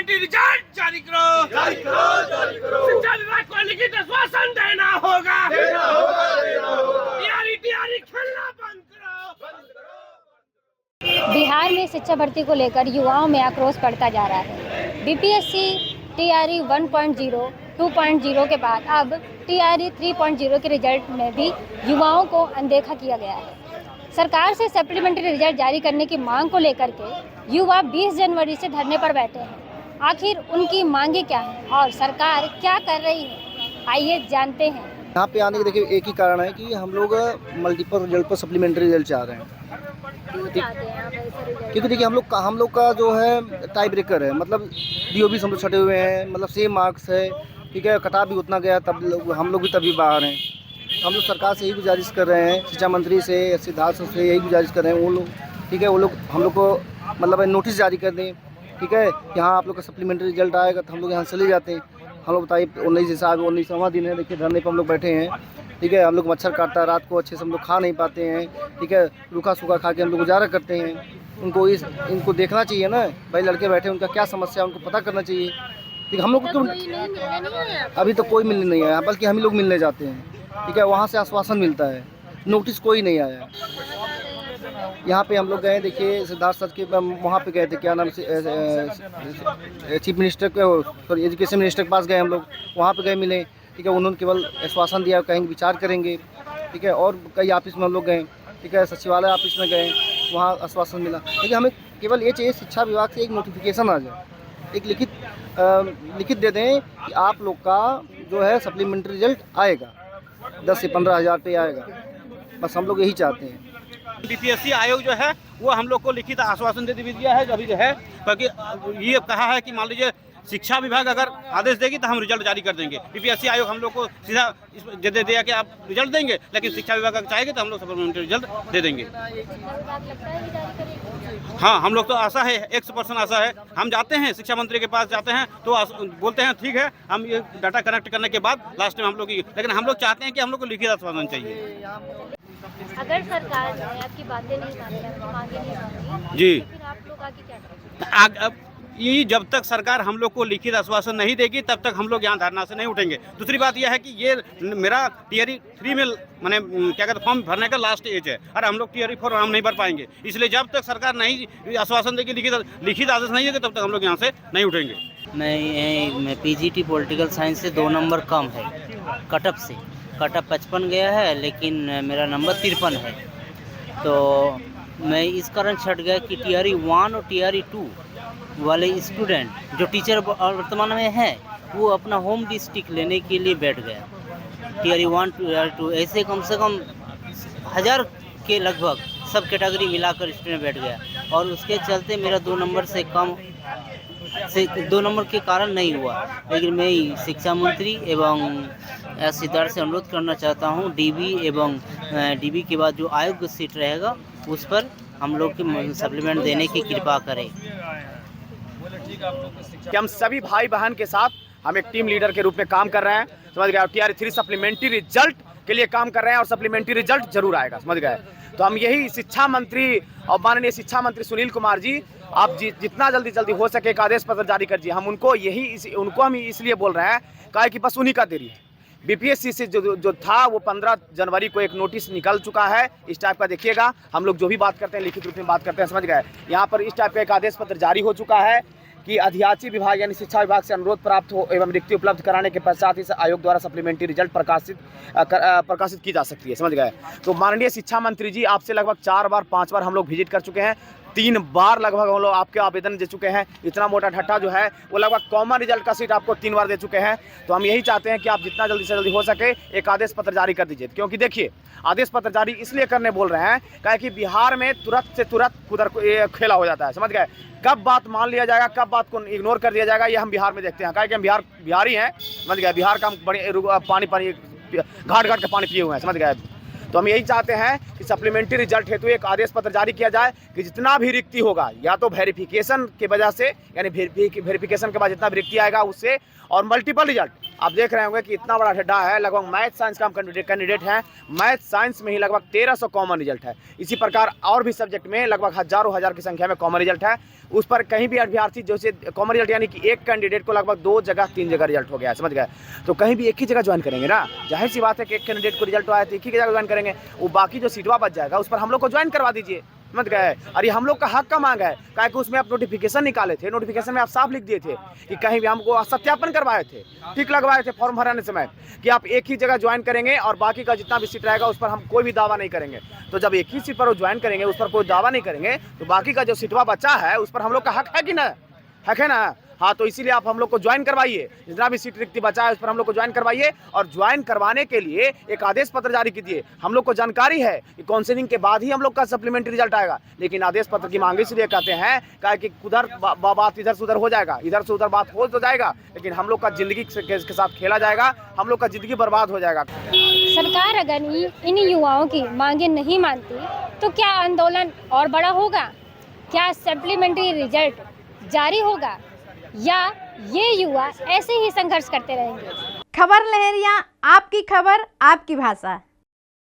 Supplementary result जारी करो, जारी करो, जारी करो। शिक्षा विभाग को लिखित आश्वासन देना होगा, देना होगा, देना होगा। टीआरई खेलना बंद करो, बंद करो। बिहार में शिक्षा भर्ती को लेकर युवाओं में आक्रोश बढ़ता जा रहा है। बीपीएससी टीआरई 1.0, 2.0 के बाद अब टीआरई 3.0 के रिजल्ट में भी युवाओं को अनदेखा किया गया है। सरकार से सप्लीमेंट्री रिजल्ट जारी करने की मांग को लेकर के युवा 20 जनवरी से धरने पर बैठे हैं। आखिर उनकी मांगे क्या हैं और सरकार क्या कर रही है, आइए जानते हैं। यहाँ पे आने के देखिए एक ही कारण है कि हम लोग मल्टीपल रिजल्ट पर सप्लीमेंट्री रिजल्ट चाह रहे हैं। क्यों चाहते हैं आप ऐसा रिजल्ट? क्योंकि देखिए हम लोग का जो है टाई ब्रेकर है, मतलब डीओबी हम लोग छटे हुए हैं, मतलब सेम मार्क्स है, ठीक है, कटा भी उतना गया, तब हम लोग भी तभी बाहर हैं। हम लोग सरकार से यही गुजारिश कर रहे हैं, शिक्षा मंत्री से, सिद्धार्थ से यही गुजारिश कर रहे हैं, वो लोग ठीक है, वो लोग हम लोग को मतलब नोटिस जारी कर दें, ठीक है, यहाँ आप लोग का सप्लीमेंट्री रिजल्ट आएगा तो हम लोग यहाँ चले जाते हैं। हम लोग बताइए 19वां दिन है, देखिए धरने पर हम लोग बैठे हैं, ठीक है, हम लोग मच्छर काटता है, रात को अच्छे से हम लोग खा नहीं पाते हैं, ठीक है, रूखा सूखा खा के हम लोग गुजारा करते हैं। इनको देखना चाहिए ना, भाई लड़के बैठे उनका क्या समस्या है उनको पता करना चाहिए। ठीक है, हम लोग तो अभी तो कोई मिलने नहीं आया, बल्कि हम ही लोग मिलने जाते हैं, ठीक है, वहाँ से आश्वासन मिलता है, नोटिस कोई नहीं आया। यहाँ पे हम लोग गए, देखिए सिद्धार्थ सर के वहाँ पे गए थे, क्या नाम से चीफ मिनिस्टर के, सॉरी एजुकेशन मिनिस्टर के पास गए हम लोग, वहाँ पे गए मिले, ठीक है, उन्होंने केवल आश्वासन दिया, कहेंगे विचार करेंगे, ठीक है, और कई ऑफिस में हम लोग गए, ठीक है, सचिवालय ऑफिस में गए, वहाँ आश्वासन मिला। लेकिन हमें केवल ये चाहिए शिक्षा विभाग से एक नोटिफिकेशन आ जाए, एक लिखित दे दें कि आप लोग का जो है सप्लीमेंट्री रिजल्ट आएगा, 10 से 15 हज़ार पे आएगा, बस हम लोग यही चाहते हैं। बीपीएससी आयोग जो है वो हम लोग को लिखित आश्वासन दे दिया है अभी जो है, क्योंकि ये कहा है कि मान लीजिए शिक्षा विभाग अगर आदेश देगी तो हम रिजल्ट जारी कर देंगे। बीपीएससी आयोग हम लोग को सीधा दे दिया कि आप रिजल्ट देंगे, लेकिन शिक्षा विभाग अगर चाहेगी तो हम लोग सप्लीमेंट्री रिजल्ट दे देंगे। हाँ, हम लोग तो आशा है, 100% आशा है। हम जाते हैं शिक्षा मंत्री के पास जाते हैं तो बोलते हैं ठीक है, हम ये डाटा कनेक्ट करने के बाद लास्ट में हम लोग लेकिन हम लोग चाहते हैं कि हम लोग को लिखित आश्वासन चाहिए। अगर सरकार जो है आपकी बातें नहीं मांगे नहीं मानेगी जी, तो फिर आप लोग आगे क्या करेंगे? ये जब तक सरकार हम लोग को लिखित आश्वासन नहीं देगी तब तक हम लोग यहाँ धरना से नहीं उठेंगे। दूसरी बात यह है कि ये मेरा टीआरई 3 में मैंने क्या कहते फॉर्म भरने का लास्ट एज है, और हम लोग टीआरई 4 हम नहीं भर पाएंगे, इसलिए जब तक सरकार नहीं आश्वासन देगी, लिखित आदेश नहीं देगी, तब तक हम लोग यहाँ से नहीं उठेंगे। मैं पीजीटी पॉलिटिकल साइंस से 2 नंबर कम है कटअप से। कटअप 55 गया है, लेकिन मेरा नंबर 53 है। तो मैं इस कारण छट गया कि टीआरई 1 और टीआरई 2 वाले स्टूडेंट जो टीचर वर्तमान में है वो अपना होम डिस्ट्रिक्ट लेने के लिए बैठ गया। टीआरई 1 टीआरई 2 ऐसे कम से कम 1000 के लगभग सब कैटेगरी मिलाकर स्टूडेंट बैठ गया, और उसके चलते मेरा 2 नंबर से कम से 2 नंबर के कारण नहीं हुआ। लेकिन मैं शिक्षा मंत्री एवं सिद्धार्थ से अनुरोध करना चाहता हूं, डीबी एवं डीबी के बाद जो आयोग सीट रहेगा उस पर हम लोग के सप्लीमेंट देने की कृपा करें। कि हम सभी भाई बहन के साथ हम एक टीम लीडर के रूप में काम कर रहे हैं, समझ गए। टीआरई 3 सप्लीमेंट्री रिजल्ट के लिए काम कर रहे हैं और सप्लीमेंट्री रिजल्ट जरूर आएगा, समझ गए। तो हम यही शिक्षा मंत्री और माननीय शिक्षा मंत्री सुनील कुमार जी, आप जितना जल्दी हो सके एक आदेश पत्र जारी कर दीजिए। हम उनको हम इसलिए बोल रहे हैं कहा कि बस उन्हीं का देरी है। बीपीएससी से जो था वो 15 जनवरी को एक नोटिस निकल चुका है, इस टाइप का देखिएगा। हम लोग जो भी बात करते हैं लिखित रूप में बात करते हैं, समझ गए। यहाँ पर इस टाइप का एक आदेश पत्र जारी हो चुका है कि अधियाची विभाग यानी शिक्षा विभाग से अनुरोध प्राप्त हो एवं रिक्ति उपलब्ध कराने के पश्चात इस आयोग द्वारा सप्लीमेंट्री रिजल्ट प्रकाशित की जा सकती है, समझ गए। तो माननीय शिक्षा मंत्री जी, आपसे लगभग 4 बार 5 बार हम लोग विजिट कर चुके हैं, 3 बार लगभग हम लोग आपके आवेदन दे चुके हैं। इतना मोटा ढट्टा जो है वो लगभग कॉमन रिजल्ट का सीट आपको 3 बार दे चुके हैं। तो हम यही चाहते हैं कि आप जितना जल्दी से जल्दी हो सके एक आदेश पत्र जारी कर दीजिए, क्योंकि देखिए आदेश पत्र जारी इसलिए करने बोल रहे हैं क्या कि बिहार में तुरंत से तुरंत उधर खेला हो जाता है, समझ गए। कब बात मान लिया जाएगा, कब बात को इग्नोर कर दिया जाएगा, ये हम बिहार में देखते हैं। क्या कि हम बिहारी हैं, समझ गए। बिहार का हम बड़े पानी घाट के पानी पिए हुए हैं, समझ गए। तो हम यही चाहते हैं कि सप्लीमेंट्री रिजल्ट हेतु एक आदेश पत्र जारी किया जाए कि जितना भी रिक्ति होगा, या तो वेरिफिकेशन की वजह से यानी वेरिफिकेशन के बाद जितना भी रिक्ति आएगा उससे, और मल्टीपल रिजल्ट आप देख रहे होंगे कि इतना बड़ा गड्ढा है। लगभग मैथ साइंस का हम कैंडिडेट हैं, मैथ साइंस में ही लगभग 1300 कॉमन रिजल्ट है। इसी प्रकार और भी सब्जेक्ट में लगभग हजार की संख्या में कॉमन रिजल्ट है। उस पर कहीं भी अभ्यर्थी जैसे कॉमन रिजल्ट यानी कि एक कैंडिडेट को लगभग 2 जगह 3 जगह रिजल्ट हो गया, समझ गए। तो कहीं भी एक ही जगह ज्वाइन करेंगे ना, जाहिर सी बात है कि एक कैंडिडेट को रिजल्ट आया तो एक ही जगह ज्वाइन करेंगे। वो बाकी जो सीटवा बच जाएगा उस पर हम लोग को ज्वाइन करवा दीजिए, समझ गए। और ये हम लोग का हक का मांग है, क्या कि उसमें आप नोटिफिकेशन निकाले थे, नोटिफिकेशन में आप साफ लिख दिए थे कि कहीं भी हमको सत्यापन करवाए थे, टिक लगवाए थे फॉर्म भराने समय कि आप एक ही जगह ज्वाइन करेंगे और बाकी का जितना भी सीट रहेगा उस पर हम कोई भी दावा नहीं करेंगे। तो जब एक ही सीट पर वो ज्वाइन करेंगे, उस पर कोई दावा नहीं करेंगे, तो बाकी का जो सीटवा बचा है उस पर हम लोग का हक है कि ना, हक है ना। हाँ, तो इसीलिए आप हम लोग को ज्वाइन करवाइए, जितना भी सीट रिक्ति बचा है उस पर हम लोग को ज्वाइन करवाइए। और ज्वाइन करवाने के लिए एक आदेश पत्र जारी कीजिए। हम लोग को जानकारी है कि काउंसलिंग के बाद ही हम लोग का सप्लीमेंट्री रिजल्ट आएगा, लेकिन आदेश पत्र की मांग इसलिए कहते हैं क्या कि उधर बात इधर से उधर हो जाएगा, इधर से उधर बात हो तो जाएगा, लेकिन हम लोग का जिंदगी के साथ खेला जाएगा, हम लोग का जिंदगी बर्बाद हो जाएगा। सरकार अगर इन युवाओं की मांगे नहीं मानती तो क्या आंदोलन और बड़ा होगा? क्या सप्लीमेंट्री रिजल्ट जारी होगा या ये युवा ऐसे ही संघर्ष करते रहेंगे? खबर लहरिया, आपकी खबर आपकी भाषा।